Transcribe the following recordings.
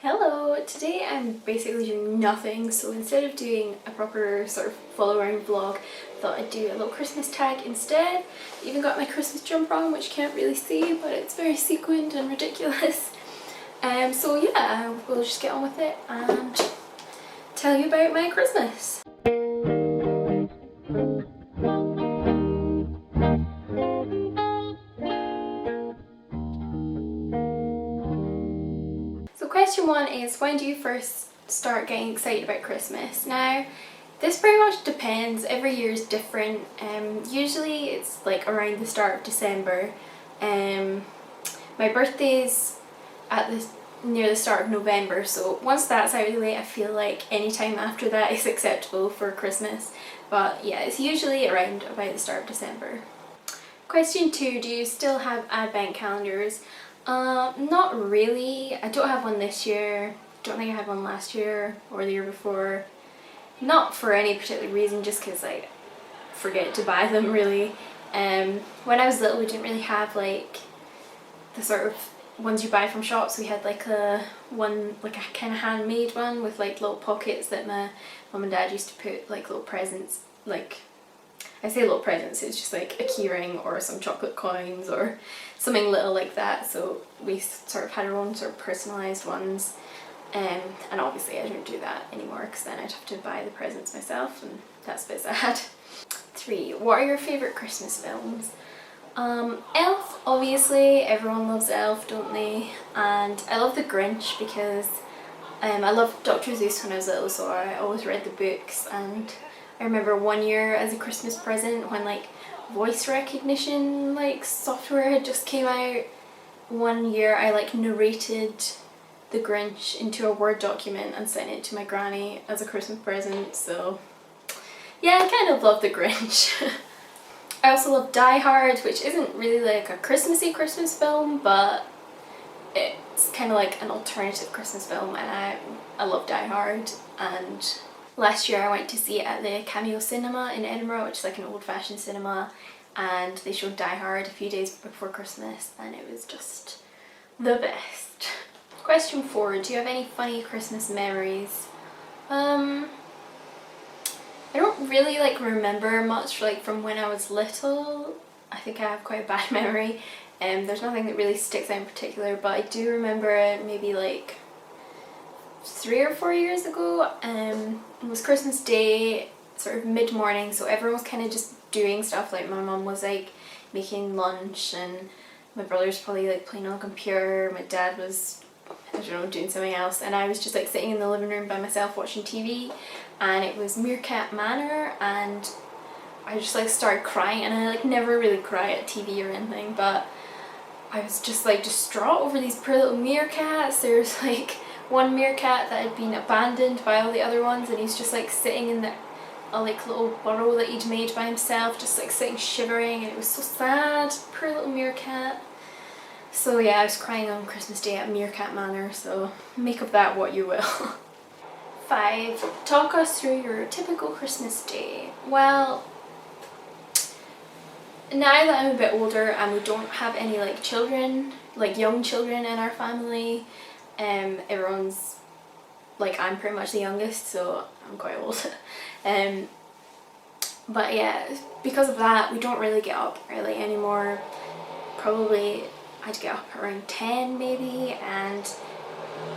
Hello! Today I'm basically doing nothing, so instead of doing a proper sort of follow around vlog, I thought I'd do a little Christmas tag instead. Even got my Christmas jumper on, which you can't really see, but it's very sequined and ridiculous. So yeah, we'll just get on with it and tell you about my Christmas. So question one is, when do you first start getting excited about Christmas? Now, this pretty much depends. Every year is different. Usually it's like around the start of December. My birthday's near the start of November, so once that's out of the way, I feel like any time after that is acceptable for Christmas. But yeah, it's usually around about the start of December. Question two, do you still have advent calendars? Not really. I don't have one this year. Don't think I had one last year or the year before. Not for any particular reason, just because I forget to buy them really. When I was little, we didn't really have like the sort of ones you buy from shops. We had like a kind of handmade one with like little pockets that my mum and dad used to put like little presents. Like, I say little presents, it's just like a keyring or some chocolate coins or something little like that. So we sort of had our own sort of personalised ones. And obviously I don't do that anymore because then I'd have to buy the presents myself and that's a bit sad. 3. What are your favourite Christmas films? Elf, obviously, everyone loves Elf, don't they? And I love The Grinch because I loved Dr. Seuss when I was little, so I always read the books. And I remember one year as a Christmas present when like voice recognition like software had just came out. One year I like narrated The Grinch into a Word document and sent it to my granny as a Christmas present, so yeah, I kind of love The Grinch. I also love Die Hard, which isn't really like a Christmassy Christmas film, but it's kind of like an alternative Christmas film, and I love Die Hard. And last year I went to see it at the Cameo Cinema in Edinburgh, which is like an old-fashioned cinema, and they showed Die Hard a few days before Christmas and it was just the best. Question 4, do you have any funny Christmas memories? I don't really like remember much like from when I was little. I think I have quite a bad memory. There's nothing that really sticks out in particular, but I do remember maybe like 3 or 4 years ago. It was Christmas Day, sort of mid-morning, so everyone was kind of just doing stuff. Like my mum was like making lunch and my brother's probably like playing on the computer, my dad was, I don't know, doing something else, and I was just like sitting in the living room by myself watching TV, and it was Meerkat Manor, and I just like started crying, and I like never really cry at TV or anything, but I was just like distraught over these poor little meerkats. There's like one meerkat that had been abandoned by all the other ones, and he's just like sitting in a like little burrow that he'd made by himself, just like sitting shivering, and it was so sad. Poor little meerkat. So yeah, I was crying on Christmas Day at Meerkat Manor, so make of that what you will. 5. Talk us through your typical Christmas day. Well, now that I'm a bit older and we don't have any like children, like young children in our family, everyone's like, I'm pretty much the youngest, so I'm quite old. But yeah, because of that we don't really get up early anymore. Probably I'd get up around 10 maybe, and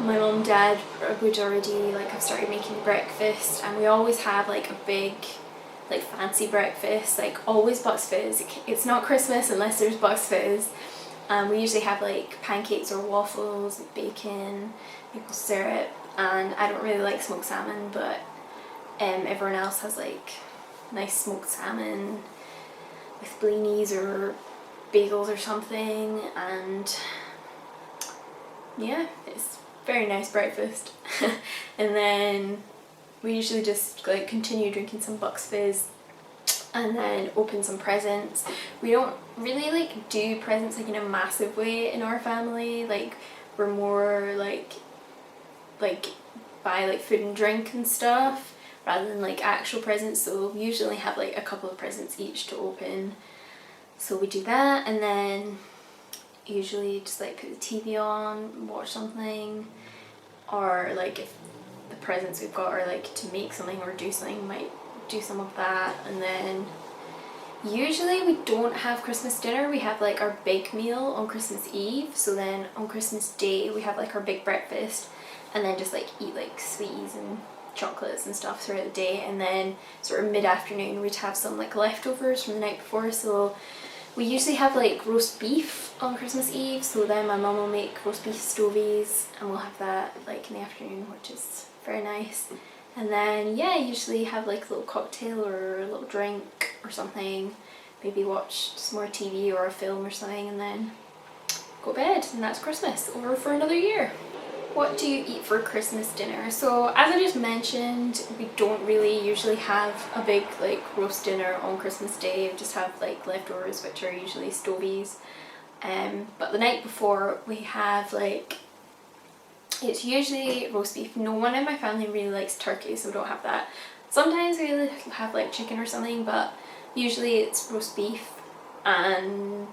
my mum and dad would already like have started making breakfast, and we always have like a big like fancy breakfast, like always Bucks Fizz. It's not Christmas unless there's Bucks Fizz. We usually have like pancakes or waffles, bacon, maple syrup, and I don't really like smoked salmon, but everyone else has like nice smoked salmon with blinis or bagels or something, and yeah, it's very nice breakfast. And then we usually just like continue drinking some Bucks Fizz and then open some presents. We don't really like do presents like in a massive way in our family. Like we're more like buy like food and drink and stuff rather than like actual presents, so we usually have like a couple of presents each to open. So we do that, and then usually just like put the TV on, watch something, or like if the presents we've got are like to make something or do something, might do some of that. And then usually we don't have Christmas dinner, we have like our big meal on Christmas Eve, so then on Christmas Day we have like our big breakfast and then just like eat like sweeties and chocolates and stuff throughout the day, and then sort of mid-afternoon we'd have some like leftovers from the night before. So we usually have like roast beef on Christmas Eve, so then my mum will make roast beef stovies and we'll have that like in the afternoon, which is very nice. And then yeah, usually have like a little cocktail or a little drink or something, maybe watch some more TV or a film or something, and then go to bed, and that's Christmas over for another year. What do you eat for Christmas dinner? So as I just mentioned, we don't really usually have a big like roast dinner on Christmas Day. We just have like leftovers, which are usually stovies. But the night before we have like, it's usually roast beef. No one in my family really likes turkey, so we don't have that. Sometimes we have like chicken or something, but usually it's roast beef, and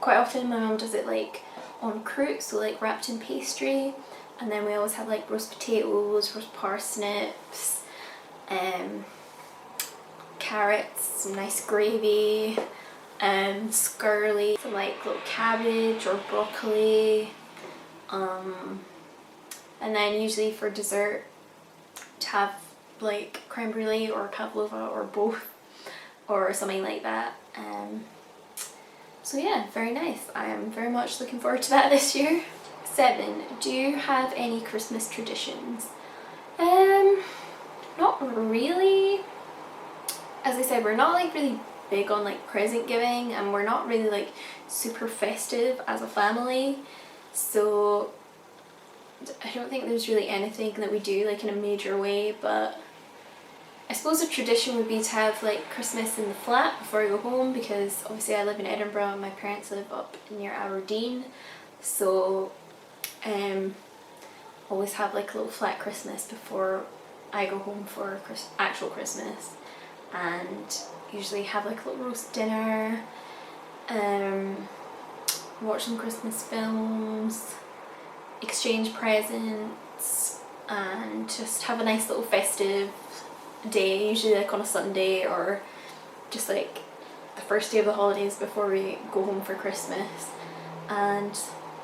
quite often my mum does it like on croûte, so like wrapped in pastry. And then we always have like roast potatoes, roast parsnips, carrots, some nice gravy, scurly, some like little cabbage or broccoli, and then usually for dessert to have like creme brulee or pavlova or both or something like that. So yeah, very nice. I am very much looking forward to that this year. 7. Do you have any Christmas traditions? Not really. As I said, we're not like really big on like present giving, and we're not really like super festive as a family, so I don't think there's really anything that we do like in a major way. But I suppose a tradition would be to have like Christmas in the flat before I go home, because obviously I live in Edinburgh and my parents live up near Aberdeen, so always have like a little flat Christmas before I go home for actual Christmas, and usually have like a little roast dinner, watch some Christmas films, exchange presents, and just have a nice little festive day, usually like on a Sunday or just like the first day of the holidays before we go home for Christmas. And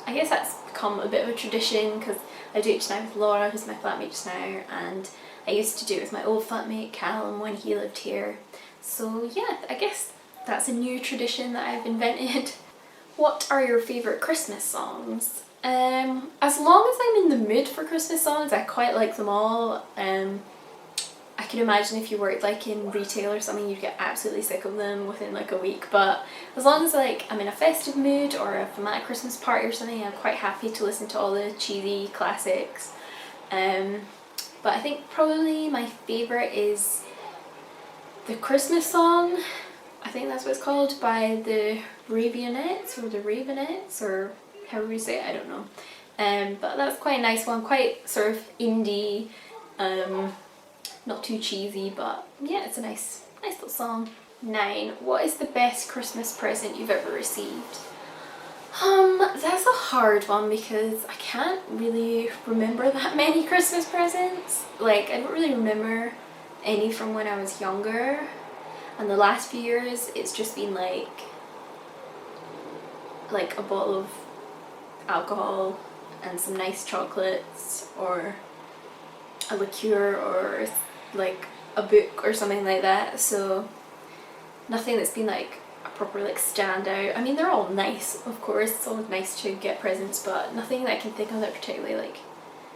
I guess that's become a bit of a tradition because I do it just now with Laura, who's my flatmate just now, and I used to do it with my old flatmate Callum when he lived here. So yeah, I guess that's a new tradition that I've invented. What are your favourite Christmas songs? As long as I'm in the mood for Christmas songs, I quite like them all. I can imagine if you worked like in retail or something, you'd get absolutely sick of them within like a week, but as long as like I'm in a festive mood or if I'm at a Christmas party or something, I'm quite happy to listen to all the cheesy classics. But I think probably my favourite is the Christmas song, I think that's what it's called, by the Raveonettes or however you say it, I don't know. But that's quite a nice one, quite sort of indie, not too cheesy, but yeah, it's a nice little song. 9. What is the best Christmas present you've ever received? That's a hard one because I can't really remember that many Christmas presents. Like, I don't really remember any from when I was younger, and the last few years it's just been like a bottle of alcohol and some nice chocolates, or a liqueur, or like a book or something like that. So nothing that's been like a proper like standout. I mean, they're all nice, of course, it's always nice to get presents, but nothing that I can think of that particularly like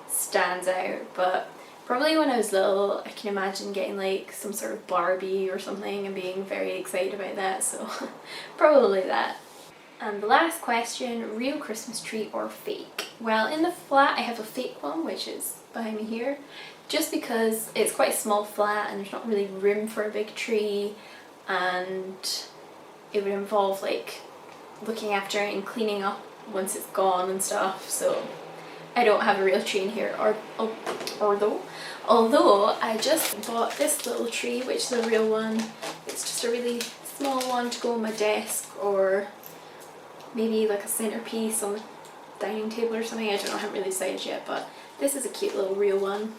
stands out. But probably when I was little, I can imagine getting like some sort of Barbie or something and being very excited about that, so probably that. And the last question, real Christmas tree or fake? Well, in the flat I have a fake one, which is behind me here, just because it's quite a small flat and there's not really room for a big tree, and it would involve like looking after it and cleaning up once it's gone and stuff, so I don't have a real tree in here. Although I just bought this little tree, which is a real one. It's just a really small one to go on my desk, or maybe like a centerpiece on the dining table or something. I don't know, I haven't really decided yet, but This is a cute little real one.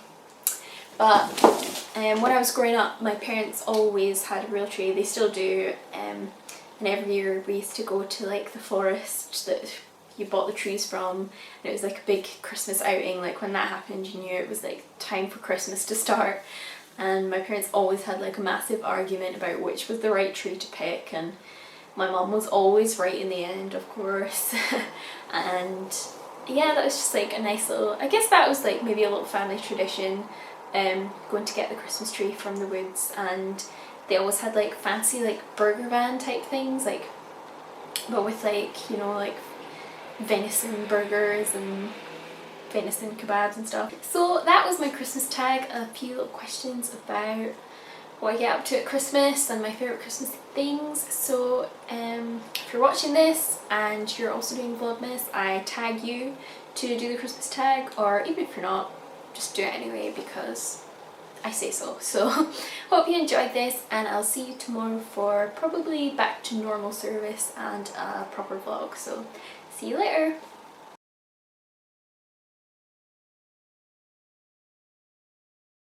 But when I was growing up, my parents always had a real tree. They still do. And every year we used to go to like the florist that you bought the trees from, and it was like a big Christmas outing. Like when that happened, you knew it was like time for Christmas to start. And my parents always had like a massive argument about which was the right tree to pick, and my mum was always right in the end, of course. And yeah, that was just like a nice little, I guess that was like maybe a little family tradition, going to get the Christmas tree from the woods. And they always had like fancy like burger van type things, like, but with like, you know, like venison burgers and venison kebabs and stuff. So that was my Christmas tag. A few little questions about what I get up to at Christmas and my favourite Christmas things. So if you're watching this and you're also doing Vlogmas, I tag you to do the Christmas tag, or even if you're not, just do it anyway because I say so. So hope you enjoyed this, and I'll see you tomorrow for probably back to normal service and a proper vlog. So see you later.